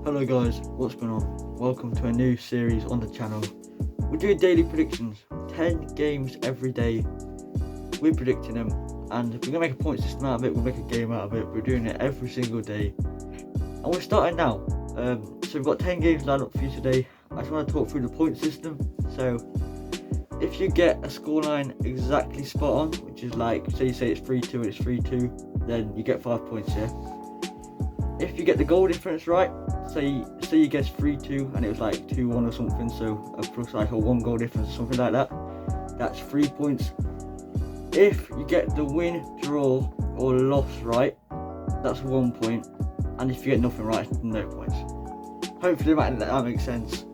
Hello guys, what's going on? Welcome to a new series on the channel. We're doing daily predictions, 10 games every day. We're predicting them and we're going to make a point system out of it, we'll make a game out of it. We're doing it every single day. And we're starting now. So we've got 10 games lined up for you today. I just want to talk through the point system. So if you get a scoreline exactly spot on, which is like, say you say it's 3-2 and it's 3-2, then you get 5 points, yeah? If you get the goal difference right, say you guess 3-2 and it was like 2-1 or something, so plus like a 1 goal difference or something like that, that's 3 points. If you get the win, draw or loss right, that's 1 point, and if you get nothing right, no points. Hopefully that makes sense.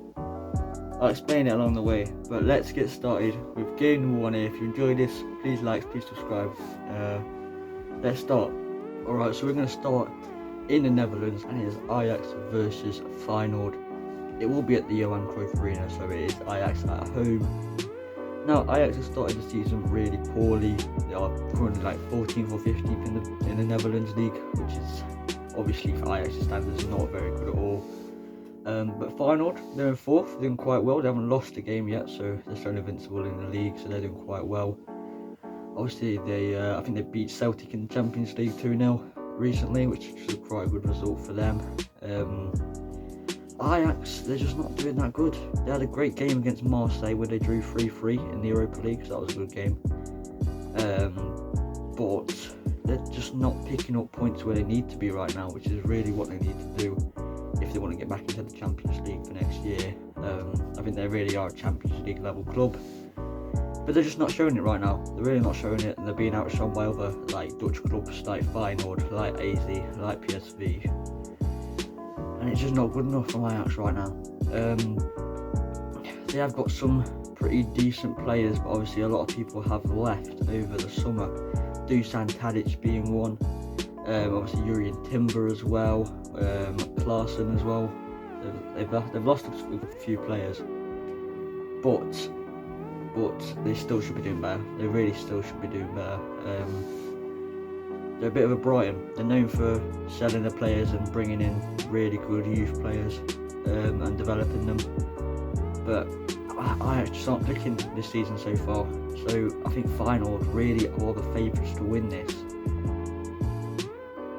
I'll explain it along the way, but let's get started with game number 1 here. If you enjoyed this, please like, please subscribe. Let's start. Alright, so we're going to start in the Netherlands, and it is Ajax versus Feyenoord. It will be at the Johan Cruyff Arena, so it is Ajax at home. Now, Ajax has started the season really poorly. They are currently like 14th or 15th in the Netherlands league, which is obviously for Ajax's standards not very good at all. But Feyenoord, they're in 4th, they're doing quite well. They haven't lost a game yet, so they're still invincible in the league, so they're doing quite well. Obviously, I think they beat Celtic in the Champions League 2-0 recently, which is quite a good result for them. Ajax, they're just not doing that good. They had a great game against Marseille where they drew 3-3 in the Europa League, so that was a good game. But they're just not picking up points where they need to be right now, which is really what they need to do if they want to get back into the Champions League for next year. I think they really are a Champions League level club, but they're just not showing it right now. They're really not showing it, and they're being outshone by other like Dutch clubs like Feyenoord, like AZ, like PSV, and it's just not good enough for Ajax right now. They have got some pretty decent players, but obviously a lot of people have left over the summer. Dusan Tadic being one, obviously Jurrien Timber as well, Klaassen as well. They've lost a few players, but they still should be doing better. They really still should be doing better. They're a bit of a Brighton. They're known for selling the players and bringing in really good youth players and developing them. But I just aren't clicking this season so far. So I think Feyenoord really are the favourites to win this.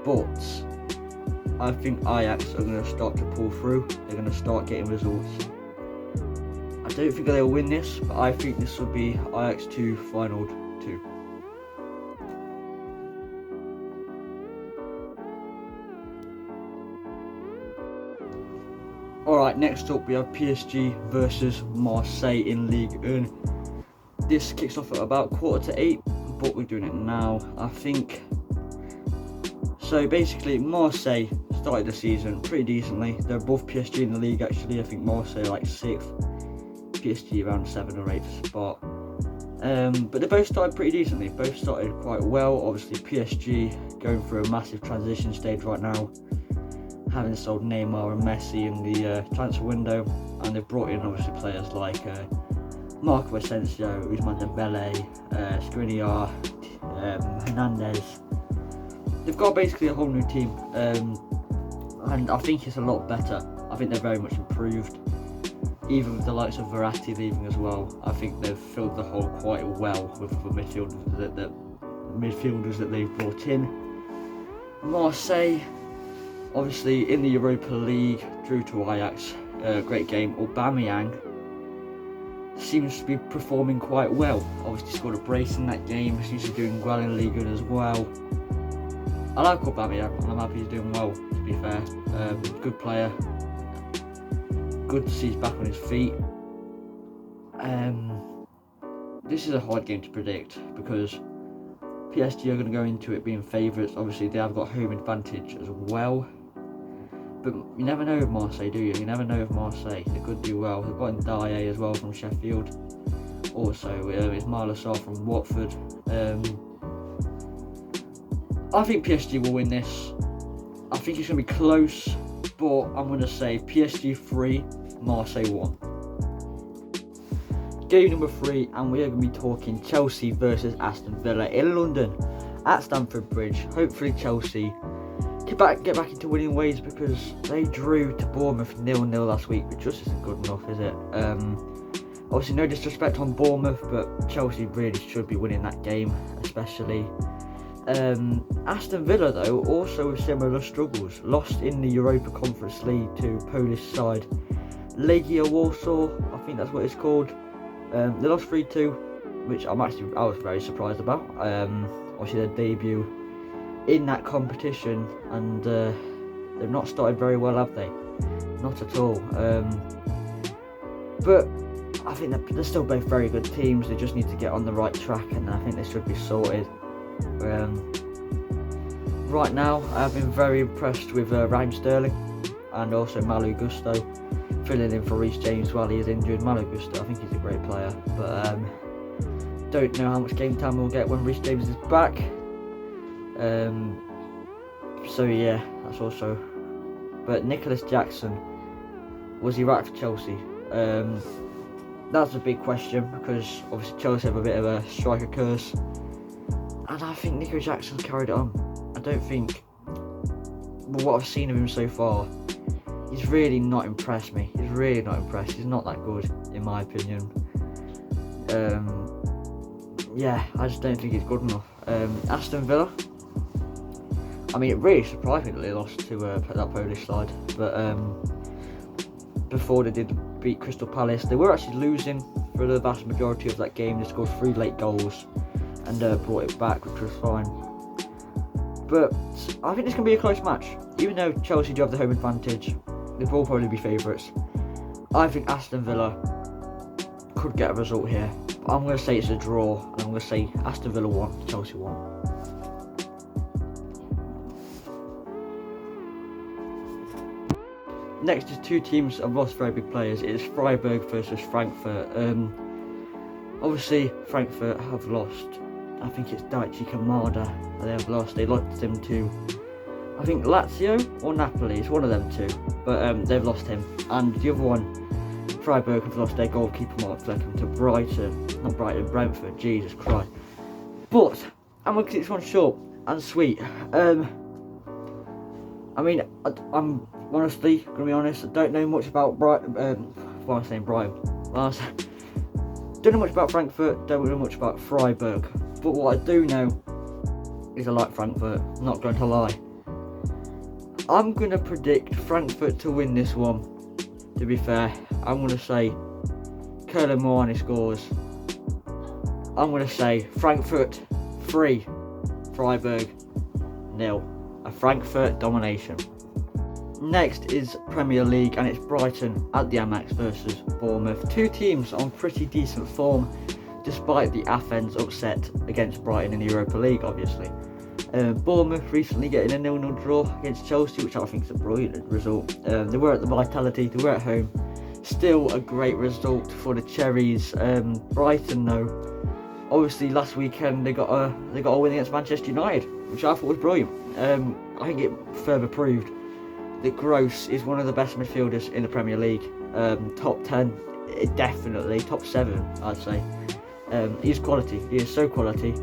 But I think Ajax are going to start to pull through. They're going to start getting results. I don't think they'll win this, but I think this will be Ajax 2, Feyenoord 2. Alright, next up we have PSG versus Marseille in Ligue 1. This kicks off at about 7:45, but we're doing it now, I think. So basically, Marseille started the season pretty decently. They're above PSG in the league actually. I think Marseille are like 6th. PSG around 7th or 8th spot, but they both started pretty decently. Both started quite well. Obviously PSG going through a massive transition stage right now, having sold Neymar and Messi in the transfer window, and they've brought in obviously players like Marco Asensio, Ousmane Dembele, Skriniar, Hernandez. They've got basically a whole new team, and I think it's a lot better. I think they're very much improved. Even with the likes of Verratti leaving as well, I think they've filled the hole quite well with the midfielders that they've brought in. Marseille, obviously in the Europa League, drew to Ajax, great game. Aubameyang seems to be performing quite well. Obviously scored a brace in that game, seems to be doing well in Ligue 1 as well. I like Aubameyang, and I'm happy he's doing well, to be fair. Good player. Good to see he's back on his feet. This is a hard game to predict because PSG are going to go into it being favourites. Obviously they have got home advantage as well, but you never know with Marseille, do you? You never know with Marseille. They could do well. They've got Ndiaye as well from Sheffield. Also it's Ismaila Sarr from Watford. I think PSG will win this. I think it's going to be close, but I'm going to say PSG 3, Marseille 1. Game number 3, and we are going to be talking Chelsea versus Aston Villa in London at Stamford Bridge. Hopefully Chelsea to get back into winning ways, because they drew to Bournemouth 0-0 last week, which just isn't good enough, is it? Obviously, no disrespect on Bournemouth, but Chelsea really should be winning that game, especially. Aston Villa, though, also with similar struggles, lost in the Europa Conference League to Polish side Legia Warsaw, I think that's what it's called. They lost 3-2, which I was very surprised about. Obviously, their debut in that competition, and they've not started very well, have they? Not at all. But I think they're still both very good teams. They just need to get on the right track, and I think they should be sorted. Right now, I've been very impressed with Raheem Sterling and also Malo Gusto, filling in for Reece James while he is injured. Malo Gusto, I think he's a great player, but don't know how much game time we'll get when Reece James is back. So yeah, that's also. But Nicholas Jackson, was he right for Chelsea? That's a big question, because obviously Chelsea have a bit of a striker curse, and I think Nicholas Jackson's carried it on. I don't think, well, what I've seen of him so far, he's really not impressed me. He's really not impressed. He's not that good, in my opinion. Yeah, I just don't think he's good enough. Aston Villa, I mean, it really surprised me that they lost to that Polish side, but before they did beat Crystal Palace, they were actually losing for the vast majority of that game. They scored 3 late goals and brought it back, which was fine. But I think this can be a close match. Even though Chelsea do have the home advantage, they will probably be favourites. I think Aston Villa could get a result here. But I'm going to say it's a draw, and I'm going to say Aston Villa 1, Chelsea 1. Next is two teams that have lost very big players. It is Freiburg versus Frankfurt. Obviously, Frankfurt have lost. I think it's Daichi Kamada that they have lost. They lost him to, I think, Lazio or Napoli. It's one of them two. But they've lost him. And the other one, Freiburg, have lost their goalkeeper Mark Fleckham to Brentford. Jesus Christ. But I'm going to keep this one short and sweet. I mean, I'm honestly going to be honest. I don't know much about Brighton. Why am I saying Brighton? Don't know much about Frankfurt. Don't know much about Freiburg. But what I do know is I like Frankfurt. I'm not going to lie. I'm going to predict Frankfurt to win this one. To be fair, I'm going to say Kolo Muani scores. I'm going to say Frankfurt 3, Freiburg 0. A Frankfurt domination. Next is Premier League, and it's Brighton at the Amex versus Bournemouth. Two teams on pretty decent form, despite the Athens upset against Brighton in the Europa League, obviously. Bournemouth recently getting a 0-0 draw against Chelsea, which I think is a brilliant result. They were at the Vitality, they were at home. Still a great result for the Cherries. Brighton, though, obviously last weekend they got a win against Manchester United, which I thought was brilliant. I think it further proved that Gross is one of the best midfielders in the Premier League. Top 10, definitely. Top 7, I'd say. He's quality. He is so quality.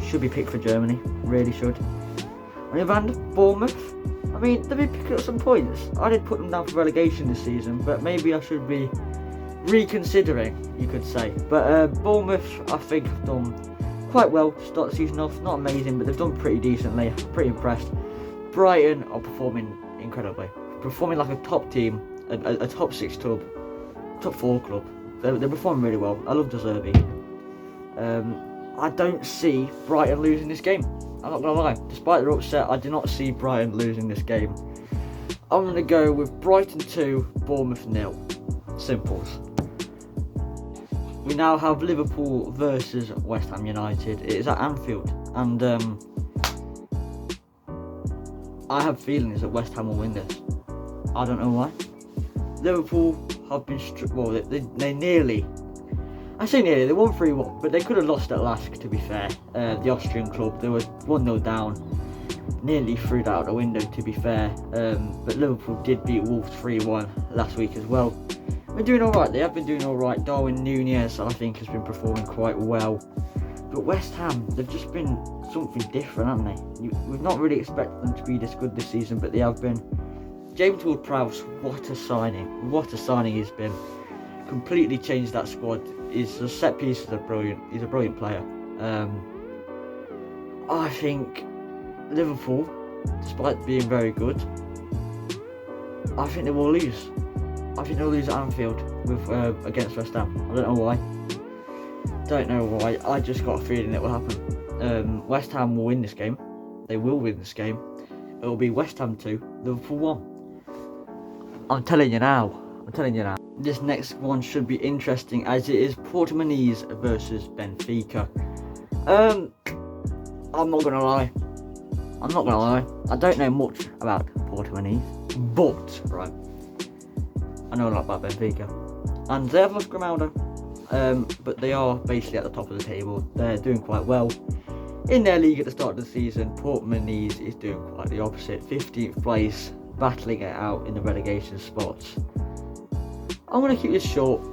Should be picked for Germany. Really should. On the other hand, Bournemouth, I mean, they've been picking up some points. I did put them down for relegation this season, but maybe I should be reconsidering, you could say. But Bournemouth, I think, have done quite well to start the season off. Not amazing, but they've done pretty decently. Pretty impressed. Brighton are performing incredibly. Performing like a top team, a top 6 club, top 4 club. They're performing really well. I love De Zerbi. I don't see Brighton losing this game. I'm not going to lie. Despite their upset, I do not see Brighton losing this game. I'm going to go with Brighton 2, Bournemouth 0. Simples. We now have Liverpool versus West Ham United. It is at Anfield. And I have feelings that West Ham will win this. I don't know why. Liverpool have been they nearly, I say nearly, they won 3-1, but they could have lost at Lask, to be fair. The Austrian club, they were 1-0 down, nearly threw that out the window, to be fair. But Liverpool did beat Wolves 3-1 last week as well. They're doing alright, they have been doing alright. Darwin Núñez, I think, has been performing quite well. But West Ham, they've just been something different, haven't they? We've not really expected them to be this good this season, but they have been. James Ward-Prowse, what a signing! What a signing he's been. Completely changed that squad. His set pieces are brilliant. He's a brilliant player. I think Liverpool, despite being very good, I think they will lose. I think they'll lose at Anfield against West Ham. I don't know why. I just got a feeling it will happen. West Ham will win this game. They will win this game. It will be West Ham 2, Liverpool 1. I'm telling you now. This next one should be interesting, as it is Portimonense versus Benfica. I'm not gonna lie. I don't know much about Portimonense, but right, I know a lot about Benfica, and they have lost Grimaldo. But they are basically at the top of the table. They're doing quite well in their league at the start of the season. Portimonense is doing quite the opposite, 15th place, battling it out in the relegation spots. I'm going to keep this short,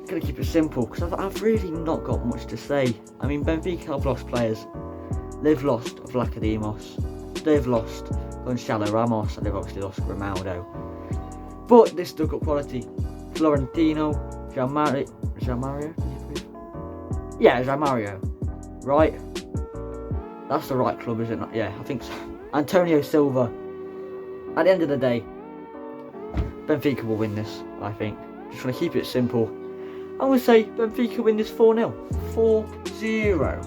going to keep it simple, because I've really not got much to say. I mean, Benfica have lost players. They've lost Vlachodimos, they've lost Gonçalo Ramos, and they've obviously lost Grimaldo. But they've still got quality. Florentino, Jean Mario, right? That's the right club, isn't it? Yeah, I think so. Antonio Silva. At the end of the day, Benfica will win this, I think. Just want to keep it simple. I'm going to say Benfica win this 4-0. 4-0.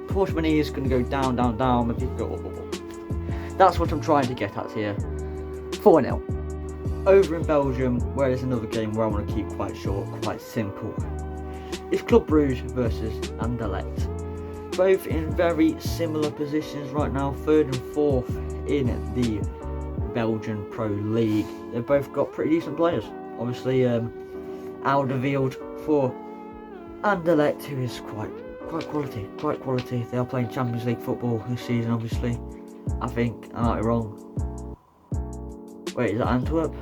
Portimonense is going to go down. Benfica go up. That's what I'm trying to get at here. 4-0. Over in Belgium, where there's another game where I want to keep quite short, quite simple. It's Club Brugge versus Anderlecht. Both in very similar positions right now, 3rd and 4th in the Belgian Pro League. They've both got pretty decent players. Obviously, Alderweireld for Anderlecht, who is quite quality. They are playing Champions League football this season, obviously. I think I might be wrong. Wait, is that Antwerp?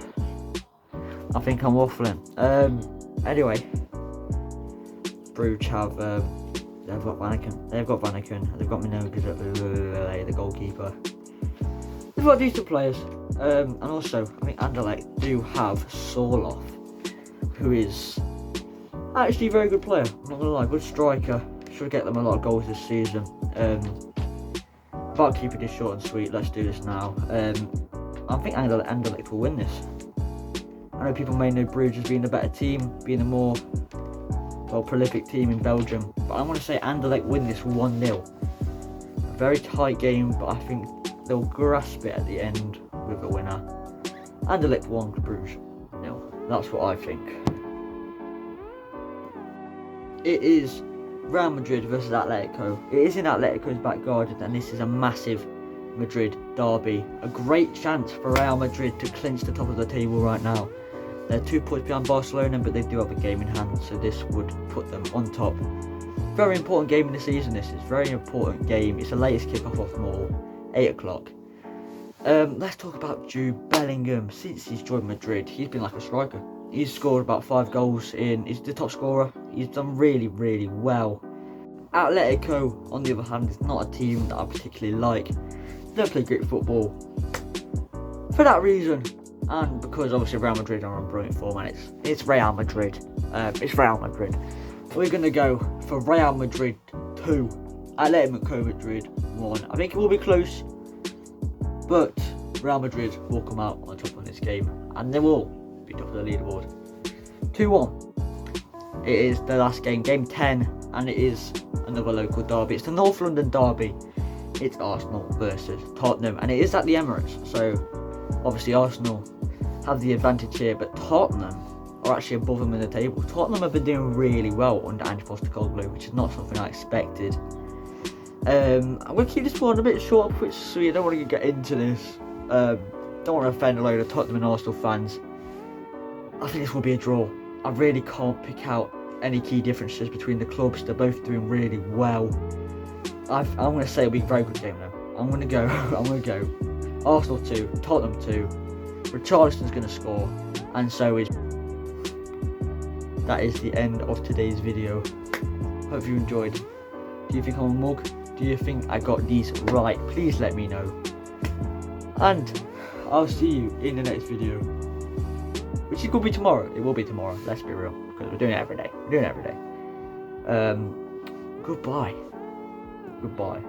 I think I'm waffling. Anyway, Bruges have they've got Vanaken. They've got Minogue, the goalkeeper. They've got decent players. And also, I think Anderlecht do have Sorloth, who is actually a very good player. I'm not gonna lie, good striker. Should get them a lot of goals this season. About keeping this short and sweet, let's do this now. I think Anderlecht will win this. I know people may know Bruges as being the better team, being the more prolific team in Belgium, but I'm going to say Anderlecht win this 1-0. A very tight game, but I think they'll grasp it at the end with a winner. Anderlecht 1, Bruges 0. That's what I think. It is Real Madrid versus Atletico. It is in Atletico's back garden, and this is a massive Madrid derby. A great chance for Real Madrid to clinch the top of the table right now. They're 2 points behind Barcelona, but they do have a game in hand, so this would put them on top. Very important game in the season, this is. Very important game. It's the latest kickoff of them all, 8 o'clock. Let's talk about Jude Bellingham. Since he's joined Madrid, he's been like a striker. He's scored about 5 goals he's the top scorer. He's done really well. Atletico, on the other hand, is not a team that I particularly like. They don't play great football. For that reason, and because obviously Real Madrid are on brilliant form, and it's Real Madrid. We're going to go for Real Madrid 2, Atletico Madrid 1. I think it will be close, but Real Madrid will come out on top of this game, and they will be top of the leaderboard. 2-1. It is the last game, game 10, and it is another local derby. It's the North London derby. It's Arsenal versus Tottenham, and it is at the Emirates, so obviously Arsenal have the advantage here, but Tottenham are actually above them in the table. Tottenham have been doing really well under Ange Postecoglou, which is not something I expected. I'm going to keep this one a bit short, which so you don't want to get into this. Don't want to offend a load of Tottenham and Arsenal fans. I think this will be a draw. I really can't pick out any key differences between the clubs. They're both doing really well. I'm going to say it'll be a very good game though. I'm going to go Arsenal 2, Tottenham 2. Richarlison's going to score, and so is. That is the end of today's video. Hope you enjoyed. Do you think I'm a mug? Do you think I got these right? Please let me know. And I'll see you in the next video, which is gonna be tomorrow. It will be tomorrow. Let's be real, because we're doing it every day. Goodbye. Goodbye.